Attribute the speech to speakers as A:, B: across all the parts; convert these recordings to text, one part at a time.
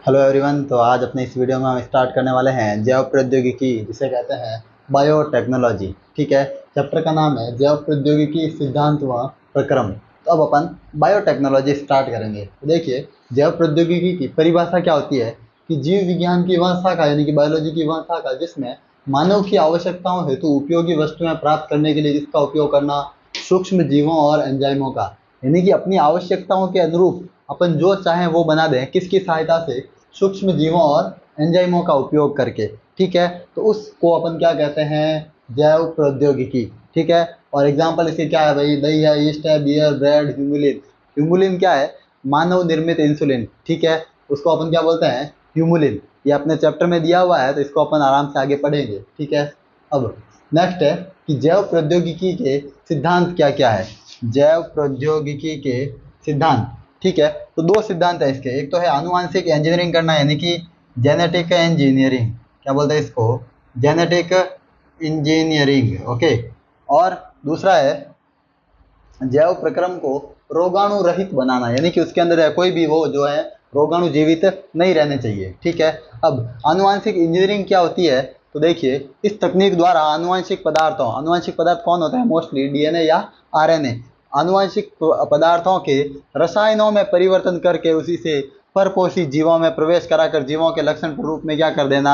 A: Hello everyone. तो आज अपने इस वीडियो में हम स्टार्ट करने वाले हैं जैव प्रौद्योगिकी, जिसे कहते हैं बायोटेक्नोलॉजी। ठीक है, चैप्टर का नाम है जैव प्रौद्योगिकी सिद्धांत व प्रक्रम। तो अब अपन बायोटेक्नोलॉजी स्टार्ट करेंगे। तो देखिए, जैव प्रौद्योगिकी की परिभाषा क्या होती है कि जीव विज्ञान की वह शाखा यानी कि बायोलॉजी की वह शाखा जिसमें मानव की आवश्यकताओं हेतु उपयोगी वस्तुएं प्राप्त करने के लिए जिसका उपयोग करना सूक्ष्म जीवों और एंजाइमों का, यानी कि अपनी आवश्यकताओं के अनुरूप अपन जो चाहें वो बना दें, किसकी सहायता से? सूक्ष्म जीवों और एंजाइमों का उपयोग करके। ठीक है, तो उसको अपन क्या कहते हैं? जैव प्रौद्योगिकी। ठीक है, और एग्जाम्पल इसके क्या है भाई? दही है, ईस्ट है, बियर, ब्रेड, ह्यूमुलिन। ह्यूमुलिन क्या है? मानव निर्मित इंसुलिन। ठीक है, उसको अपन क्या बोलते हैं? ह्यूमुलिन। ये अपने चैप्टर में दिया हुआ है, तो इसको अपन आराम से आगे पढ़ेंगे। ठीक है, अब नेक्स्ट है कि जैव प्रौद्योगिकी के सिद्धांत क्या क्या है। जैव प्रौद्योगिकी के सिद्धांत, ठीक है, तो दो सिद्धांत है इसके। एक तो है आनुवांशिक इंजीनियरिंग करना, यानी कि जेनेटिक इंजीनियरिंग। क्या बोलते हैं इसको? Genetic engineering. ओके, और दूसरा है जैव प्रक्रम को रोगाणु रहित बनाना, यानी कि उसके अंदर कोई भी वो जो है रोगाणु जीवित नहीं रहने चाहिए। ठीक है, अब आनुवांशिक इंजीनियरिंग क्या होती है? तो देखिए, इस तकनीक द्वारा आनुवांशिक पदार्थ कौन होता है? मोस्टली डीएनए या आरएनए। आनुवांशिक पदार्थों के रसायनों में परिवर्तन करके उसी से परपोषी जीवों में प्रवेश कराकर जीवों के लक्षण रूप में क्या कर देना?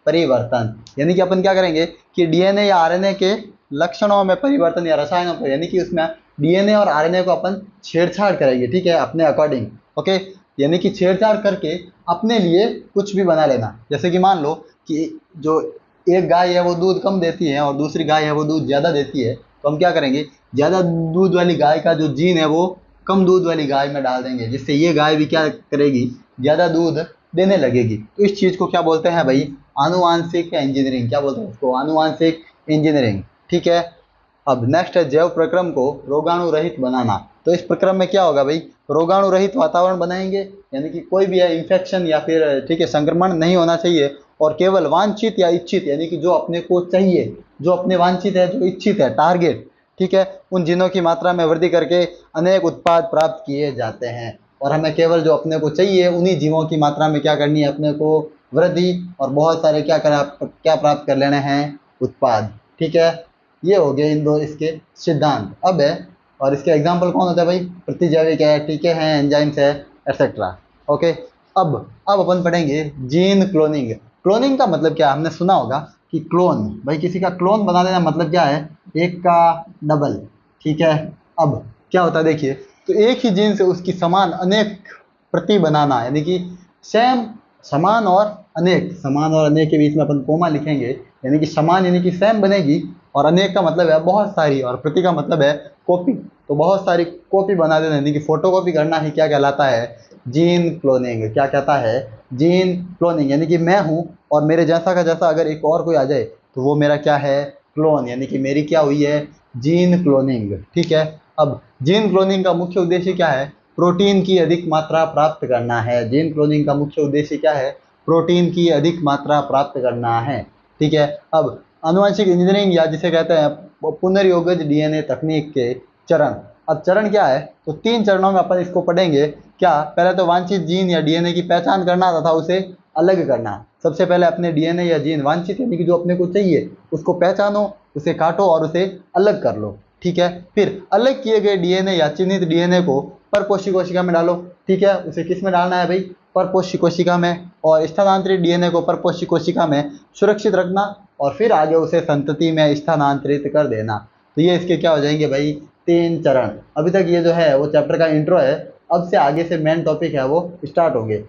A: परिवर्तन। यानी कि अपन क्या करेंगे कि डीएनए या आरएनए के लक्षणों में परिवर्तन या रसायनों को, यानी कि उसमें डीएनए और आरएनए को अपन छेड़छाड़ करेंगे। ठीक है, अपने अकॉर्डिंग। ओके, यानी कि छेड़छाड़ करके अपने लिए कुछ भी बना लेना। जैसे कि मान लो कि जो एक गाय है वो दूध कम देती है और दूसरी गाय है वो दूध ज़्यादा देती है, तो हम क्या करेंगे? ज़्यादा दूध वाली गाय का जो जीन है वो कम दूध वाली गाय में डाल देंगे, जिससे ये गाय भी क्या करेगी? ज़्यादा दूध देने लगेगी। तो इस चीज़ को क्या बोलते हैं भाई? आनुवांशिक इंजीनियरिंग। क्या बोलते हैं इसको? आनुवांशिक इंजीनियरिंग। ठीक है, अब नेक्स्ट है जैव प्रक्रम को रोगाणु रहित बनाना। तो इस प्रक्रम में क्या होगा भाई? रोगाणु रहित वातावरण बनाएंगे, यानी कि कोई भी है इन्फेक्शन या फिर ठीक है संक्रमण नहीं होना चाहिए, और केवल वांछित या इच्छित, यानी कि जो अपने को चाहिए, जो अपने वांछित है, जो इच्छित है, टारगेट, ठीक है, उन जीनों की मात्रा में वृद्धि करके अनेक उत्पाद प्राप्त किए जाते हैं। और हमें केवल जो अपने को चाहिए उन्हीं जीवों की मात्रा में क्या करनी है? अपने को वृद्धि, और बहुत सारे क्या प्राप्त कर लेने हैं? उत्पाद। ठीक है, ये हो गए इन दो इसके सिद्धांत। अब है, और इसके एग्जाम्पल कौन होता है भाई? प्रतिजैविक है, टीके हैं, एंजाइम्स है, एटसेट्रा। ओके, अब अपन पढ़ेंगे जीन क्लोनिंग। क्लोनिंग का मतलब क्या है? हमने सुना होगा कि क्लोन, भाई किसी का क्लोन बना देना मतलब क्या है? एक का डबल। ठीक है, अब क्या होता है देखिए, तो एक ही जीन से उसकी समान अनेक प्रति बनाना, यानी कि सेम, समान और अनेक के बीच में अपन कोमा लिखेंगे, यानी कि समान यानी कि सेम बनेगी, और अनेक का मतलब है बहुत सारी, और प्रति का मतलब है कॉपी। तो बहुत सारी कॉपी बना देना, यानी कि फोटोकॉपी करना ही क्या कहलाता है? Gene cloning. क्या कहता है? Gene cloning. यानी कि मैं हूँ और मेरे जैसा का जैसा अगर एक और कोई आ जाए तो वो मेरा क्या है? क्लोन, यानी कि मेरी क्या हुई है? Gene cloning. ठीक है, अब जीन क्लोनिंग का मुख्य उद्देश्य क्या है? प्रोटीन की अधिक मात्रा प्राप्त करना है। जीन क्लोनिंग का मुख्य उद्देश्य क्या है? प्रोटीन की अधिक मात्रा प्राप्त करना है। ठीक है, अब आनुवंशिक इंजीनियरिंग या जिसे कहते हैं पुनर्योगज डीएनए तकनीक के चरण। अब चरण क्या है? तो 3 चरणों में अपन इसको पढ़ेंगे। क्या? पहले तो वांछित जीन या डीएनए की पहचान करना तथा उसे अलग करना। सबसे पहले अपने डीएनए या जीन वांछित यानी कि जो अपने को चाहिए उसको पहचानो, उसे काटो और उसे अलग कर लो। ठीक है, फिर अलग किए गए डीएनए या चिन्हित डीएनए को परपोषी कोशिका में डालो। ठीक है, उसे किस में डालना है भाई? परपोषी कोशिका में। और स्थानांतरित डीएनए को परपोषी कोशिका में सुरक्षित रखना, और फिर आगे उसे संतति में स्थानांतरित कर देना। तो ये इसके क्या हो जाएंगे भाई? 3 चरण। अभी तक ये जो है वो चैप्टर का इंट्रो है, अब से आगे से मेन टॉपिक है वो स्टार्ट होंगे।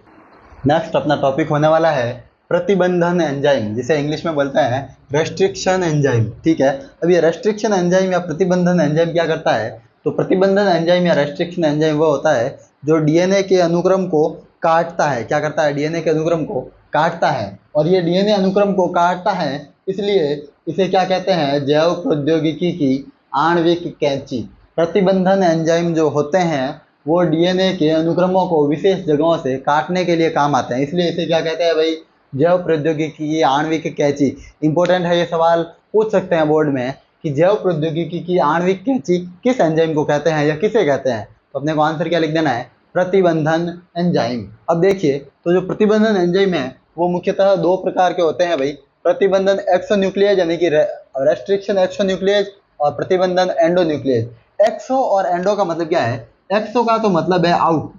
A: नेक्स्ट अपना टॉपिक होने वाला है प्रतिबंधन एंजाइम, जिसे इंग्लिश में बोलते हैं रेस्ट्रिक्शन एंजाइम। ठीक है, अब ये रेस्ट्रिक्शन एंजाइम या प्रतिबंधन एंजाइम क्या करता है? तो प्रतिबंधन एंजाइम या रेस्ट्रिक्शन एंजाइम वो होता है जो डीएनए के अनुक्रम को काटता है। क्या करता है? डीएनए के अनुक्रम को काटता है, और ये डीएनए अनुक्रम को काटता है, इसलिए इसे क्या कहते हैं? जैव प्रौद्योगिकी की आणविक कैंची। प्रतिबंधन एंजाइम जो होते हैं वो डीएनए के अनुक्रमों को विशेष जगहों से काटने के लिए काम आते हैं, इसलिए इसे क्या कहते हैं भाई? जैव प्रौद्योगिकी की आणविक कैंची। इंपॉर्टेंट है, ये सवाल पूछ सकते हैं बोर्ड में कि जैव प्रौद्योगिकी की आणविक कैंची किस एंजाइम को कहते हैं या किसे कहते हैं? तो अपने को आंसर क्या लिख देना है? प्रतिबंधन एंजाइम। अब देखिए, तो जो प्रतिबंधन एंजाइम है वो मुख्यतः दो प्रकार के होते हैं भाई। प्रतिबंधन एक्सोन्यूक्लियेज यानी कि रेस्ट्रिक्शन एक्सोन्यूक्लियेज, और प्रतिबंधन एंडोन्यूक्लियेज। एक्सो और एंडो का मतलब क्या है? एक्सो का तो मतलब है आउट,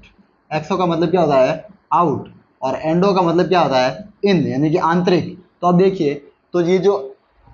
A: एक्सो का मतलब क्या होता है? आउट। और एंडो का मतलब क्या होता है? इन, यानी कि आंतरिक। तो अब देखिए, तो ये जो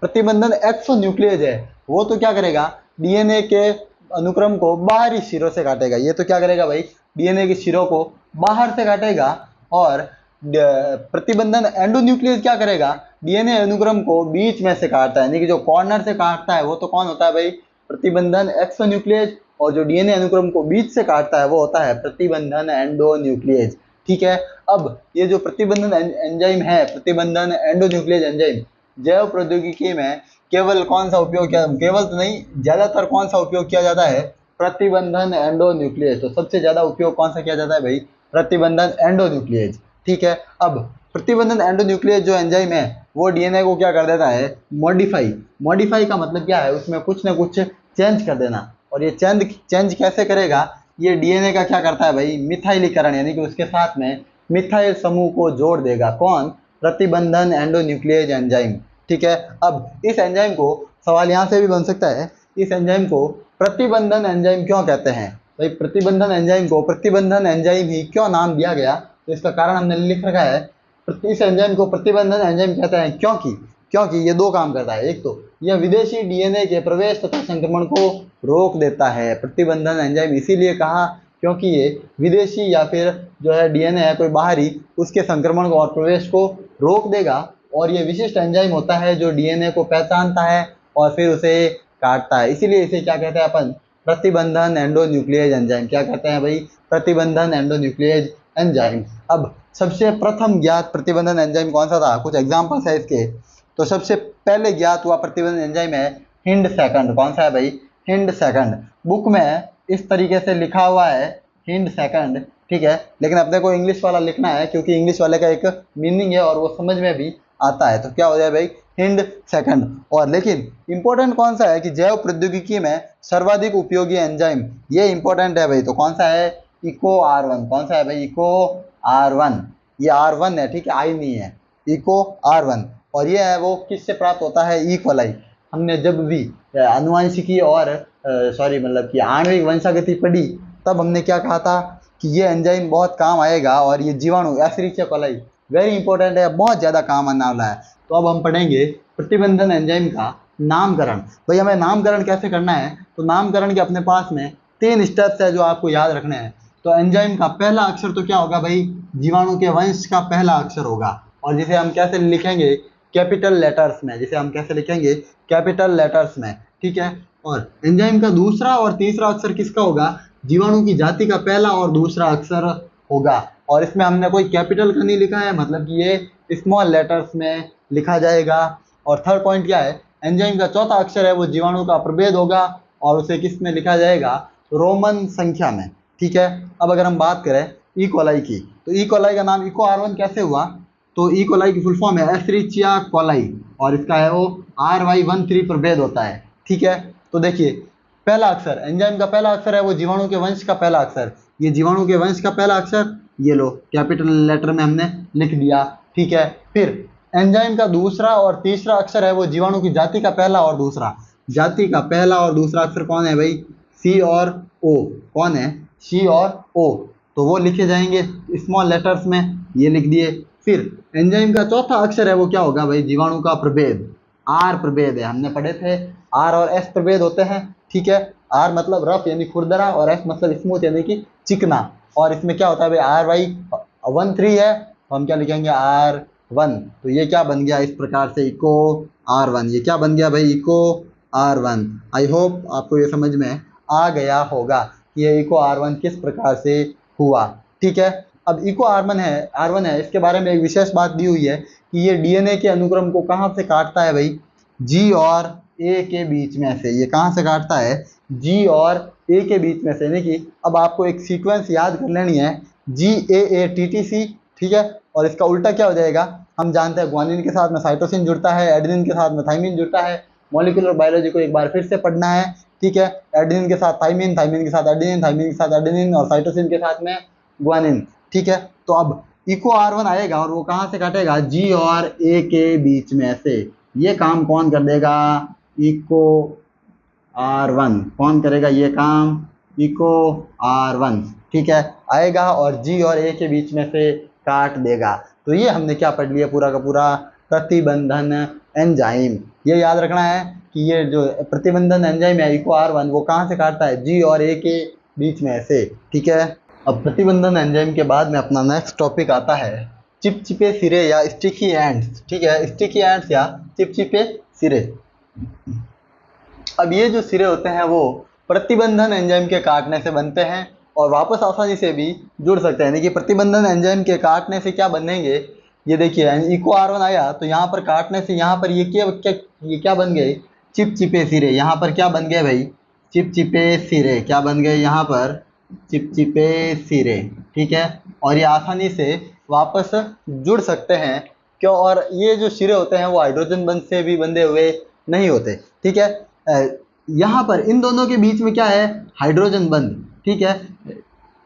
A: प्रतिबंधन एक्सोन्यूक्लियेज है वो तो क्या करेगा? डीएनए के अनुक्रम को बाहरी सिरों से काटेगा। ये तो क्या करेगा भाई? डीएनए के सिरों को बाहर से काटेगा। और प्रतिबंधन एंडोन्यूक्लियस क्या करेगा? डीएनए अनुक्रम को बीच में से काटता है, यानी कि जो कॉर्नर से काटता है वो तो कौन होता है भाई? प्रतिबंधन एक्सोन्यूक्लियस। और जो डीएनए अनुक्रम को बीच से काटता है वो होता है प्रतिबंधन एंडोन्यूक्लियस। ठीक है। अब ये जो प्रतिबंधन एंजाइम है, प्रतिबंधन एंडोन्यूक्लियस एंजाइम, जैव प्रौद्योगिकी में केवल कौन सा उपयोग किया, केवल तो नहीं, ज्यादातर कौन सा उपयोग किया जाता है? प्रतिबंधन एंडोन्यूक्लियस। तो सबसे ज्यादा उपयोग कौन सा किया जाता है भाई? प्रतिबंधन एंडोन्यूक्लियस। ठीक है। अब प्रतिबंधन एंडोन्यूक्लियस जो एंजाइम है वो डीएनए को क्या कर देता है? मॉडिफाई। मॉडिफाई का मतलब क्या है? उसमें कुछ ना कुछ चेंज कर देना। और ये चेंज कैसे करेगा? ये डीएनए का क्या करता है भाई? मिथाइलीकरण, यानी कि उसके साथ में मिथाइल समूह को जोड़ देगा। कौन? प्रतिबंधन एंडोन्यूक्लियस एंजाइम। ठीक है। अब इस एंजाइम को, सवाल यहाँ से भी बन सकता है, इस एंजाइम को प्रतिबंधन एंजाइम क्यों कहते हैं? भाई प्रतिबंधन एंजाइम को प्रतिबंधन एंजाइम ही क्यों नाम दिया गया? तो इसका कारण हमने लिख रखा है। इस एंजाइम को प्रतिबंधन एंजाइम कहते हैं क्योंकि ये दो काम करता है। एक तो यह विदेशी डीएनए के प्रवेश तथा संक्रमण को रोक देता है। प्रतिबंधन एंजाइम इसीलिए कहा क्योंकि ये विदेशी या फिर जो है डीएनए है कोई बाहरी, उसके संक्रमण को और प्रवेश को रोक देगा। और ये विशिष्ट एंजाइम होता है जो डीएनए को पहचानता है और फिर उसे काटता है। इसीलिए इसे क्या कहते हैं अपन? प्रतिबंधन एंडोन्यूक्लियस एंजाइम। क्या कहते हैं भाई? प्रतिबंधन एंडोन्यूक्लियस एंजाइम। अब सबसे प्रथम ज्ञात प्रतिबंधन एंजाइम कौन सा था? कुछ एग्जांपल्स है इसके। तो सबसे पहले ज्ञात हुआ प्रतिबंधन एंजाइम है हिंड सेकंड। कौन सा है भाई? Hind second. बुक में इस तरीके से लिखा हुआ है हिंड सेकंड, ठीक है, लेकिन अपने को इंग्लिश वाला लिखना है क्योंकि इंग्लिश वाले का एक मीनिंग है और वो समझ में भी आता है। तो क्या हो जाए भाई? Hind second. और लेकिन इंपॉर्टेंट कौन सा है कि जैव प्रौद्योगिकी में सर्वाधिक उपयोगी एंजाइम, ये इंपॉर्टेंट है भाई। तो कौन सा है? Eco R1। कौन सा है भाई? Eco R1। ये R1 है, ठीक है, आई नहीं है। Eco R1। और ये है वो किससे प्राप्त होता है? E coli. हमने जब भी आनुवंशिकी और मतलब कि आणविक वंशागति पढ़ी तब हमने क्या कहा था कि ये एंजाइम बहुत काम आएगा। और ये जीवाणु एस्चेरिचिया कोलाई वेरी इंपॉर्टेंट है, बहुत ज़्यादा काम आने वाला है। तो अब हम पढ़ेंगे प्रतिबंधन एंजाइम का नामकरण। भाई हमें नामकरण कैसे करना है? तो नामकरण के अपने पास में 3 स्टेप्स है जो आपको याद रखने हैं। तो एंजाइम का पहला अक्षर तो क्या होगा भाई? जीवाणु के वंश का पहला अक्षर होगा। और जिसे हम कैसे लिखेंगे? कैपिटल लेटर्स में। जिसे हम कैसे लिखेंगे? कैपिटल लेटर्स में, ठीक है। और एंजाइम का दूसरा और तीसरा अक्षर किसका होगा? जीवाणु की जाति का पहला और दूसरा अक्षर होगा। और इसमें हमने कोई कैपिटल का नहीं लिखा है, मतलब कि ये स्मॉल लेटर्स में लिखा जाएगा। और थर्ड पॉइंट क्या है? एंजाइम का चौथा अक्षर है वो जीवाणु का प्रभेद होगा और उसे किस में लिखा जाएगा? रोमन संख्या में, ठीक है। अब अगर हम बात करें ई कोलाई की, तो ई कोलाई का नाम इको R1 कैसे हुआ? तो ई कोलाई की फुल फॉर्म है एस्चेरिचिया कोलाई और इसका है वो RY13 प्रभेद होता है, ठीक है। तो देखिए पहला अक्षर, एंजाइम का पहला अक्षर है वो जीवाणु के वंश का पहला अक्षर। ये जीवाणु के वंश का पहला अक्षर, ये लो कैपिटल लेटर में हमने लिख दिया, ठीक है। फिर एंजाइम का दूसरा और तीसरा अक्षर है वो जीवाणु की जाति का पहला और दूसरा। जाति का पहला और दूसरा अक्षर कौन है भाई? सी और ओ। कौन है? सी और ओ। तो वो लिखे जाएंगे स्मॉल लेटर्स में, ये लिख दिए। फिर एंजाइम का चौथा अक्षर है वो क्या होगा भाई? जीवाणु का प्रभेद, आर प्रभेद है, हमने पढ़े थे आर और एस प्रभेद होते हैं, ठीक है। आर मतलब रफ यानी खुरदरा और एस मतलब स्मूथ यानी कि चिकना। और इसमें क्या होता है भाई? RY13 है, तो हम क्या लिखेंगे? R1। तो ये क्या बन गया इस प्रकार से? Eco R1। ये क्या बन गया भाई? Eco R1। आई होप आपको ये समझ में आ गया होगा कि ये इको R1 किस प्रकार से हुआ, ठीक है। अब इको R1 है, इसके बारे में एक विशेष बात दी हुई है कि ये डीएनए के अनुक्रम को कहाँ से काटता है भाई? जी और ए के बीच में से। ये कहाँ से काटता है? जी और ए के बीच में से। यानी कि अब आपको एक सीक्वेंस याद कर लेनी है, GAATTC, ठीक है। और इसका उल्टा क्या हो जाएगा? हम जानते हैं ग्वानिन के साथ में साइटोसिन जुड़ता है, एडेनिन के साथ में थाइमिन जुड़ता है। मॉलिक्यूलर बायोलॉजी को एक बार फिर से पढ़ना है, ठीक है। एडेनिन के साथ थाइमिन, थाइमिन के साथ एडेनिन, थाइमिन के साथ एडेनिन और साइटोसिन के साथ में ग्वानिन, ठीक है। तो अब इको R1 आएगा और वो कहाँ से काटेगा, G और A के बीच में से। ये काम कौन कर देगा, इको R1 कौन करेगा ये काम, इको R1, ठीक है, आएगा और G और A के बीच में से काट देगा। तो ये हमने क्या पढ़ लिया पूरा का पूरा, प्रतिबंधन एंजाइम। ये याद रखना है कि ये जो प्रतिबंधन एंजाइम है इको R1 वो कहाँ से काटता है, G और A के बीच में से, ठीक है। अब प्रतिबंधन एंजाइम के बाद में अपना नेक्स्ट टॉपिक आता है चिपचिपे सिरे या स्टिकी एंड्स, ठीक है, स्टिकी एंड्स या चिपचिपे सिरे। अब ये जो सिरे होते हैं वो प्रतिबंधन एंजाइम के काटने से बनते हैं और वापस आसानी से भी जुड़ सकते हैं। देखिए प्रतिबंधन एंजाइम के काटने से क्या बनेंगे, ये देखिए इको R1 आया तो यहाँ पर काटने से यहाँ पर ये क्या बन गए, चिपचिपे सिरे। यहाँ पर क्या बन गए भाई, चिपचिपे सिरे, क्या बन गए यहाँ पर, चिपचिपे सिरे, ठीक है। और ये आसानी से वापस जुड़ सकते हैं क्यों, और ये जो सिरे होते हैं वो हाइड्रोजन बंध से भी बंधे हुए नहीं होते, ठीक है। यहाँ पर इन दोनों के बीच में क्या है, हाइड्रोजन बंध, ठीक है,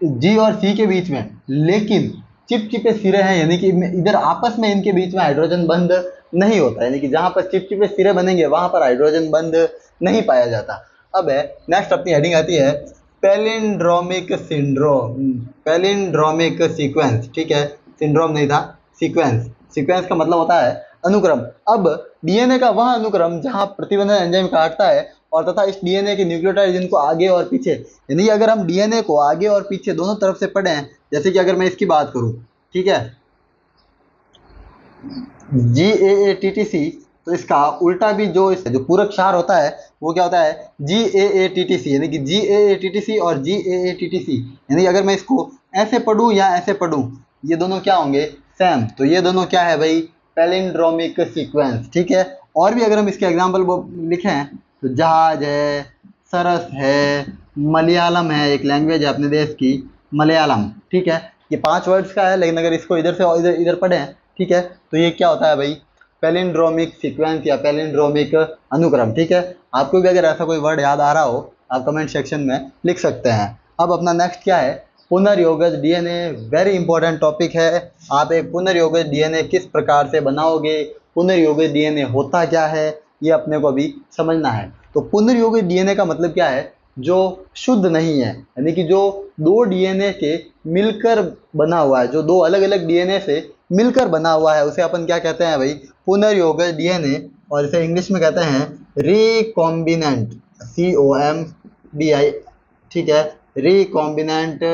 A: G और C के बीच में, लेकिन चिपचिपे सिरे हैं यानी कि इधर आपस में इनके बीच में हाइड्रोजन बंध नहीं होता, यानी कि जहाँ पर चिपचिपे सिरे बनेंगे वहाँ पर हाइड्रोजन बंध नहीं पाया जाता। अब है नेक्स्ट अपनी हेडिंग आती है पैलिंड्रोमिक सिंड्रोम, पैलिंड्रोमिक सीक्वेंस, ठीक है, सिंड्रोम नहीं था, सीक्वेंस। सीक्वेंस का मतलब होता है अनुक्रम। अब डीएनए का वह अनुक्रम जहां प्रतिबंधन एंजाइम काटता है और तथा इस डीएनए के न्यूक्लियोटाइड जिनको आगे और पीछे, यानी अगर हम डीएनए को आगे और पीछे दोनों तरफ से पढ़ें, जैसे कि अगर मैं इसकी बात करूं, ठीक है, GAATTC, तो इसका उल्टा भी जो पूरक क्षार होता है वो क्या होता है, GAATTC, यानी कि GAATTC और GAATTC, यानी अगर मैं इसको ऐसे पढ़ूं या ऐसे पढ़ूं ये दोनों क्या होंगे, सेम। तो ये दोनों क्या है भाई, पैलिंड्रोमिक सीक्वेंस, ठीक है। और भी अगर हम इसके एग्जाम्पल लिखें तो जहाज है, सरस है, मलयालम है, एक लैंग्वेज है अपने देश की मलयालम, ठीक है। ये 5 वर्ड्स का है, लेकिन अगर इसको इधर से इधर इधर पढ़ें, ठीक है, तो ये क्या होता है भाई, पैलिंड्रोमिक सीक्वेंस या पैलिंड्रोमिक अनुक्रम, ठीक है। आपको भी अगर ऐसा कोई वर्ड याद आ रहा हो आप कमेंट सेक्शन में लिख सकते हैं। अब अपना नेक्स्ट क्या है, पुनर्योगज डीएनए, वेरी इंपॉर्टेंट टॉपिक है। आप एक पुनर्योगज डीएनए किस प्रकार से बनाओगे, पुनर्योगज डीएनए होता क्या है, ये अपने को भी समझना है। तो पुनर्योगज डीएनए का मतलब क्या है, जो शुद्ध नहीं है, यानी कि जो 2 डीएनए के मिलकर बना हुआ है, जो 2 अलग अलग डीएनए से मिलकर बना हुआ है, उसे अपन क्या कहते हैं भाई, पुनर्योगज डीएनए। और इसे इंग्लिश में कहते हैं रिकॉम्बिनेंट, COMBI, ठीक है, रिकॉम्बिनेंट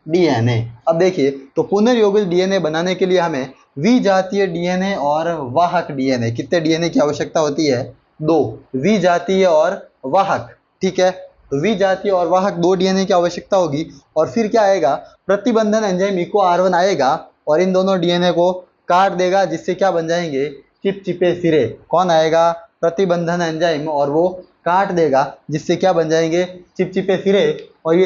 A: डीएनए। अब देखिए तो पुनर्योगित डीएनए बनाने के लिए हमें विजातीय डीएनए और वाहक डीएनए, कितने डीएनए की आवश्यकता होती है, 2, विजातीय और वाहक, ठीक है। तो विजातीय और वाहक 2 डीएनए की आवश्यकता होगी। और फिर क्या आएगा, प्रतिबंधन एंजाइम इको R1 आएगा और इन दोनों डीएनए को काट देगा, जिससे क्या बन जाएंगे, चिपचिपे सिरे। कौन आएगा, प्रतिबंधन एंजाइम, और वो काट देगा जिससे क्या बन जाएंगे, चिपचिपे सिरे। और ये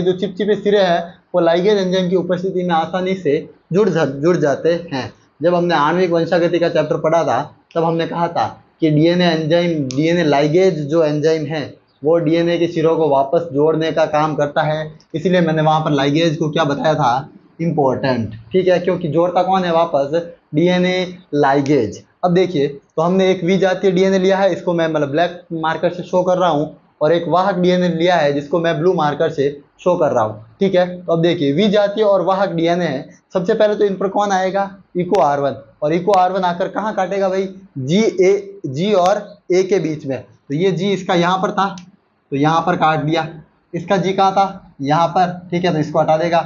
A: जो चिपचिपे सिरे हैं वो लाइगेज एंजाइम की उपस्थिति में आसानी से जुड़ जाते हैं। जब हमने आणविक वंशागति का चैप्टर पढ़ा था तब हमने कहा था कि डीएनए एंजाइम, डीएनए लाइगेज जो एंजाइम है वो डीएनए के सिरों को वापस जोड़ने का काम करता है। इसीलिए मैंने वहाँ पर लाइगेज को क्या बताया था, इम्पोर्टेंट, ठीक है, क्योंकि जोड़ता कौन है वापस, डीएनए लाइगेज। अब देखिए तो हमने एक विजातीय डीएनए लिया है, इसको मैं मतलब ब्लैक मार्कर से शो कर रहा हूँ, और एक वाहक डीएनए लिया है जिसको मैं ब्लू मार्कर से शो कर रहा हूँ, ठीक है। तो अब देखिए विजातीय और वाहक डीएनए है, सबसे पहले तो इन पर कौन आएगा, इको R1, और इको R1 आकर कहाँ काटेगा भाई, G और A के बीच में। तो ये G इसका यहाँ पर था तो यहाँ पर काट दिया, इसका G कहाँ था, यहाँ पर, ठीक है, तो इसको हटा देगा,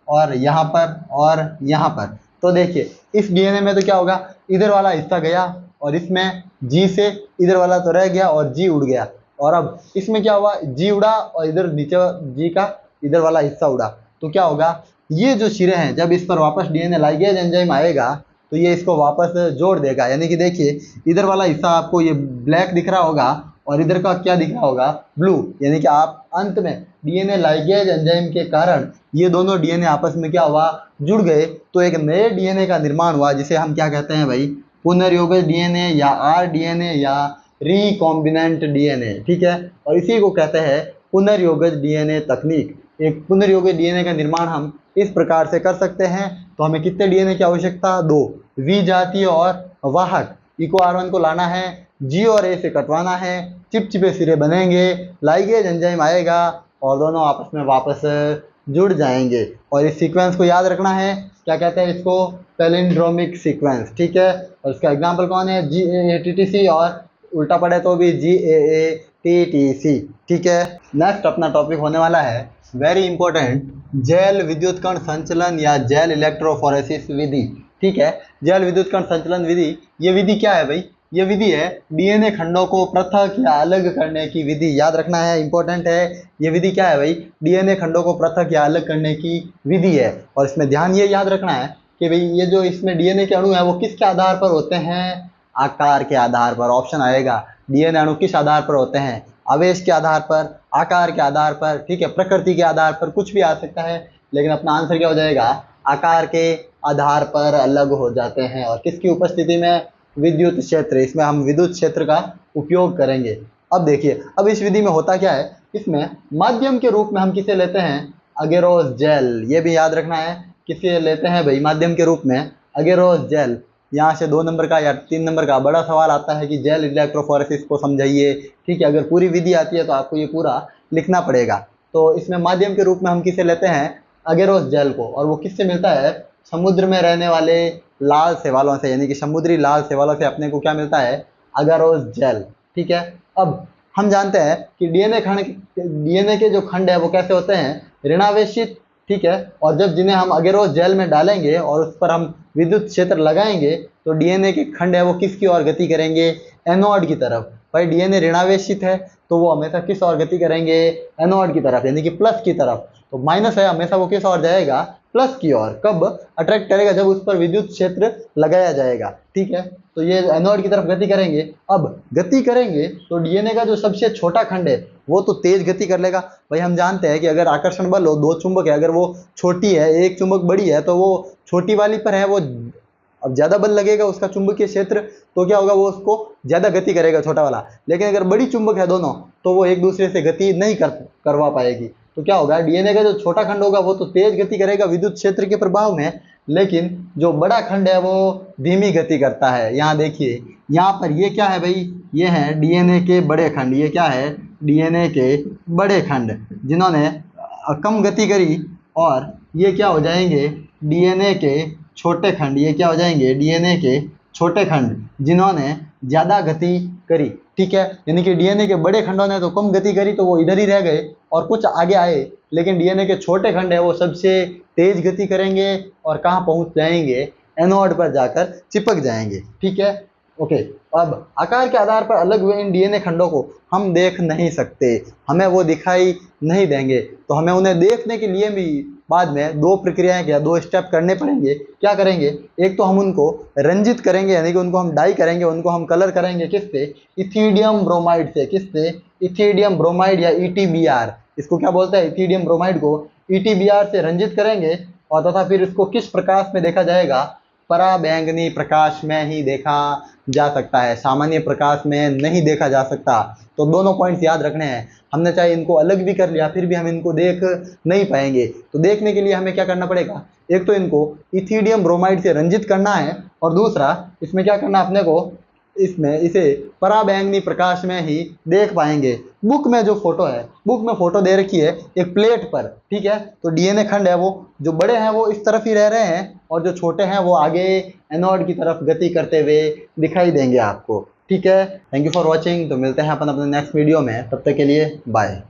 A: और यहाँ पर और यहाँ पर। तो देखिए इस डीएनए में तो क्या होगा, इधर वाला हिस्सा गया और इसमें G से इधर वाला तो रह गया और G उड़ गया, और अब इसमें क्या हुआ, G उड़ा और इधर नीचे G का इधर वाला हिस्सा उड़ा। तो क्या होगा, ये जो सिरे हैं जब इस पर वापस डीएनए लाइगेज एंजाइम आएगा तो ये इसको वापस जोड़ देगा। यानी कि देखिए इधर वाला हिस्सा आपको ये ब्लैक दिख रहा होगा और इधर का क्या दिख रहा होगा, ब्लू। यानी कि आप अंत में डीएनए लाइगेज एंजाइम के कारण ये दोनों डीएनए आपस में क्या हुआ, जुड़ गए, तो एक नए डीएनए का निर्माण हुआ, जिसे हम क्या कहते हैं भाई, पुनर्योगज डीएनए या rDNA या रिकॉम्बिनेंट डीएनए, ठीक है। और इसी को कहते हैं पुनर्योगज डीएनए तकनीक। एक पुनर्योगज डीएनए का निर्माण हम इस प्रकार से कर सकते हैं। तो हमें कितने डीएनए की आवश्यकता, 2, विजातीय और वाहक इको R1 को लाना है, G और A से कटवाना है, चिपचिपे सिरे बनेंगे, लाइगेज एंजाइम आएगा और दोनों आपस में वापस जुड़ जाएंगे। और इस सीक्वेंस को याद रखना है, क्या कहते हैं इसको, पैलिंड्रोमिक सीक्वेंस, ठीक है। और इसका एग्जाम्पल कौन है, GAATTC और उल्टा पड़े तो भी GAATTC, ठीक है। नेक्स्ट अपना टॉपिक होने वाला है वेरी इंपॉर्टेंट, जेल विद्युत कण संचलन या जेल इलेक्ट्रोफोरेसिस विधि, ठीक है। जेल विद्युत कण संचलन विधि, ये विधि क्या है भाई, ये विधि है डीएनए खंडों को पृथक या अलग करने की विधि, याद रखना है, इंपॉर्टेंट है। ये विधि क्या है भाई, डीएनए खंडों को पृथक या अलग करने की विधि है। और इसमें ध्यान ये याद रखना है कि भाई ये जो इसमें डीएनए के अणु है वो किसके आधार पर होते हैं, आकार के आधार पर। ऑप्शन आएगा, डीएनए अणु किस आधार पर होते हैं, आवेश के आधार पर, आकार के आधार पर, ठीक है, प्रकृति के आधार पर, कुछ भी आ सकता है। लेकिन अपना आंसर क्या हो जाएगा, आकार के आधार पर अलग हो जाते हैं। और किसकी उपस्थिति में, विद्युत क्षेत्र, इसमें हम विद्युत क्षेत्र का उपयोग करेंगे। अब देखिए, अब इस विधि में होता क्या है, इसमें माध्यम के रूप में हम किसे लेते हैं, अगेरोस जेल, ये भी याद रखना है, किसे लेते हैं भाई माध्यम के रूप में, अगेरोस जेल। यहाँ से 2 नंबर का या 3 नंबर का बड़ा सवाल आता है कि जेल इलेक्ट्रोफोरेसिस को समझाइए, ठीक है। अगर पूरी विधि आती है तो आपको ये पूरा लिखना पड़ेगा। तो इसमें माध्यम के रूप में हम किसे लेते हैं, अगेरोस जेल को। और वो किससे मिलता है, समुद्र में रहने वाले लाल शैवालों से, यानी कि समुद्री लाल शैवालों से अपने को क्या मिलता है, अगेरोस जेल, ठीक है। अब हम जानते हैं कि डीएनए के जो खंड है वो कैसे होते हैं, ऋणावेशित, ठीक है। और जब जिन्हें हम अगेरोस जेल में डालेंगे और उस पर हम विद्युत क्षेत्र लगाएंगे तो डीएनए के खंड है वो किसकी ओर गति करेंगे, एनोड की तरफ। भाई डीएनए ऋणावेशित है तो वो हमेशा किस ओर गति करेंगे, एनोड की तरफ, यानी कि प्लस की तरफ। तो माइनस है हमेशा वो किस ओर जाएगा, प्लस की ओर। कब अट्रैक्ट करेगा, जब उस पर विद्युत क्षेत्र लगाया जाएगा, ठीक है। तो ये एनोड की तरफ गति करेंगे। अब गति करेंगे तो डीएनए का जो सबसे छोटा खंड है वो तो तेज गति कर लेगा। भाई हम जानते हैं कि अगर आकर्षण बल हो, 2 चुंबक है, अगर वो छोटी है, एक चुंबक बड़ी है, तो वो छोटी वाली पर है, वो अब ज़्यादा बल लगेगा उसका चुंबकीय क्षेत्र, तो क्या होगा, वो उसको ज़्यादा गति करेगा छोटा वाला। लेकिन अगर बड़ी चुंबक है दोनों, तो वो एक दूसरे से गति नहीं करवा पाएगी। तो क्या होगा, डीएनए का जो छोटा खंड होगा वो तो तेज गति करेगा विद्युत क्षेत्र के प्रभाव में, लेकिन जो बड़ा खंड है वो धीमी गति करता है। यहाँ देखिए, यहाँ पर ये क्या है भाई, ये है डीएनए के बड़े खंड, ये क्या है, डीएनए के बड़े खंड जिन्होंने कम गति करी, और ये क्या हो जाएंगे, डीएनए के छोटे खंड, ये क्या हो जाएंगे, डीएनए के छोटे खंड जिन्होंने ज़्यादा गति करी, ठीक है। यानी कि डीएनए के बड़े खंडों ने तो कम गति करी तो वो इधर ही रह गए और कुछ आगे आए, लेकिन डीएनए के छोटे खंड है वो सबसे तेज गति करेंगे और कहाँ पहुँच जाएंगे, एनोड पर जाकर चिपक जाएंगे, ठीक है। ओके, अब आकार के आधार पर अलग हुए इन डीएनए खंडों को हम देख नहीं सकते, हमें वो दिखाई नहीं देंगे। तो हमें उन्हें देखने के लिए भी बाद में 2 प्रक्रियाएं या 2 स्टेप करने पड़ेंगे। क्या करेंगे, एक तो हम उनको रंजित करेंगे, यानी कि उनको हम डाई करेंगे, उनको हम कलर करेंगे किससे, इथिडियम ब्रोमाइड से। किससे, इथिडियम ब्रोमाइड या ETBr, इसको क्या बोलते हैं, इथिडियम ब्रोमाइड को ETBr से रंजित करेंगे। और तथा फिर इसको किस प्रकाश में देखा जाएगा, पराबैंगनी प्रकाश में ही देखा जा सकता है, सामान्य प्रकाश में नहीं देखा जा सकता। तो दोनों पॉइंट्स याद रखने हैं। हमने चाहे इनको अलग भी कर लिया फिर भी हम इनको देख नहीं पाएंगे। तो देखने के लिए हमें क्या करना पड़ेगा, एक तो इनको इथिडियम ब्रोमाइड से रंजित करना है, और दूसरा इसमें क्या करना अपने को, इसमें इसे पराबैंगनी प्रकाश में ही देख पाएंगे। बुक में जो फोटो है, बुक में फोटो दे रखी है एक प्लेट पर, ठीक है। तो डीएनए खंड है वो जो बड़े हैं वो इस तरफ ही रह रहे हैं, और जो छोटे हैं वो आगे एनोड की तरफ गति करते हुए दिखाई देंगे आपको, ठीक है। Thank you for watching. तो मिलते हैं अपन अपने नेक्स्ट वीडियो में, तब तक के लिए बाय।